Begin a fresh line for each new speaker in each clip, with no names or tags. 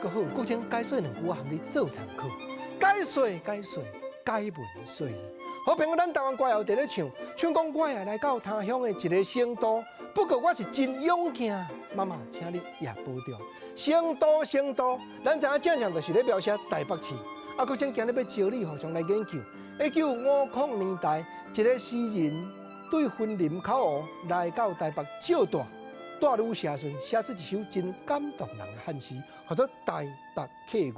阁好，国情解说两句话，含你做参考。解说，解文说义。好朋友，咱台湾歌谣伫咧唱讲我也来到他乡的一个成都，不过我是真勇敢。妈妈，请你也保重。成都，咱知影正常就是咧描写台北市。啊，国情今日要招你互相来研究。1950年代，一个诗人对婚林口湖来到台北照大。大女写顺，写出一首真感动人的汉诗，叫做《台北客语》。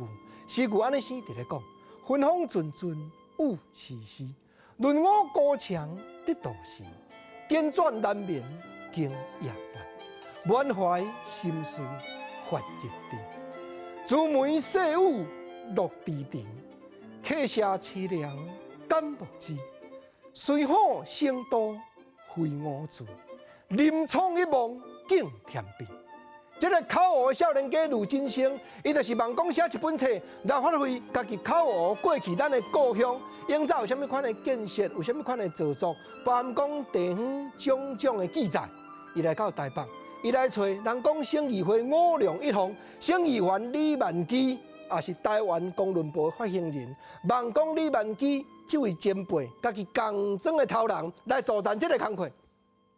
诗句安尼生伫咧讲：春风阵阵雾时时，润我高墙得都市。辗转难眠经夜半，满怀心事发一地。朱梅细雨落低亭，客舍凄凉感莫知。随好成都非我主，临窗一梦。景甜碧，这个口湖的少年家卢金生，伊就是梦讲写一本册来发挥家己口湖过去咱的故乡，营造有啥物款的建设，有啥物款的造作，包含讲地方种种的记载。伊来到台北，伊来找人讲省议会5梁1凤，省议员李万基，也是台湾公论部的发行人。梦讲李万基这位前辈，家己共装的头人来助战这个工作。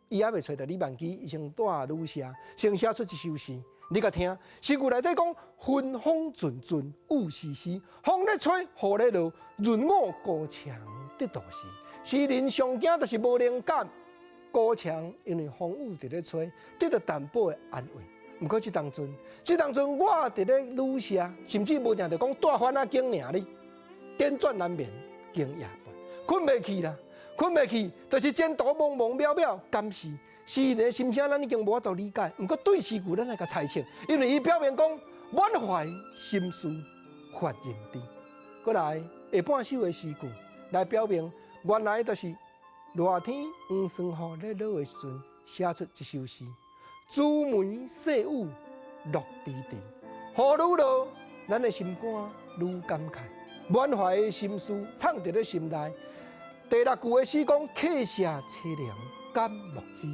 伊还未找到李万基，伊先带女写，先写出一首诗。你甲听，诗句内底讲：春风阵阵雾时时，风咧吹，雨咧落，润我高墙得都市。诗人上惊就是无灵感，高墙因为风雨伫咧吹，得到淡薄的安慰。毋过这当阵我伫咧女写，甚至无定着讲大番仔经尔哩，辗转难眠经夜半，困袂去啦。困袂去，就是前途茫茫渺渺，敢是诗人的心声，咱已经无法度理解。毋过对诗句，咱来甲猜测，因为伊表面讲满怀心事发人知。过来下半首的诗句来表明，原来就是热天黄霜雨咧落的时阵，写出一首诗。朱梅细雨落低亭，雨愈落，咱的心肝愈感慨，满怀的心事藏伫咧心内。第6句的诗讲：客舍凄凉感莫知。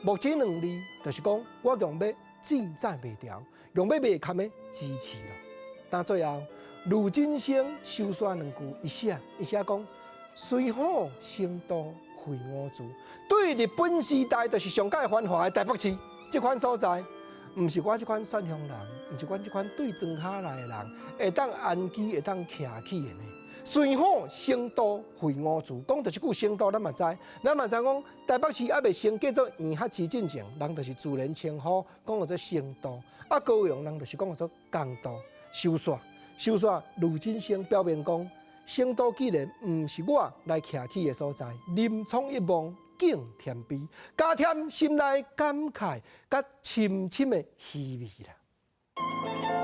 莫知2字，就是讲我用要志在袂调，用要袂堪的支持咯。但最后，卢金生收煞2句，伊写讲：虽好成都非我主。对日本时代，就是上界繁华的台北市这款所在，毋是我这款善乡人，毋是我这款对庄下来的人会当安居、会当徛起的呢。虽好成都非我主，讲就是句成都，咱嘛知讲台北市还未升叫做沿海市进前，人就是自然称呼，讲做成都。啊，高雄人就是讲做江都。收煞，卢金生表明讲，成都既然毋是我来徛起的所在，临窗一望景甜碧，加添心内感慨，甲深深的稀微啦。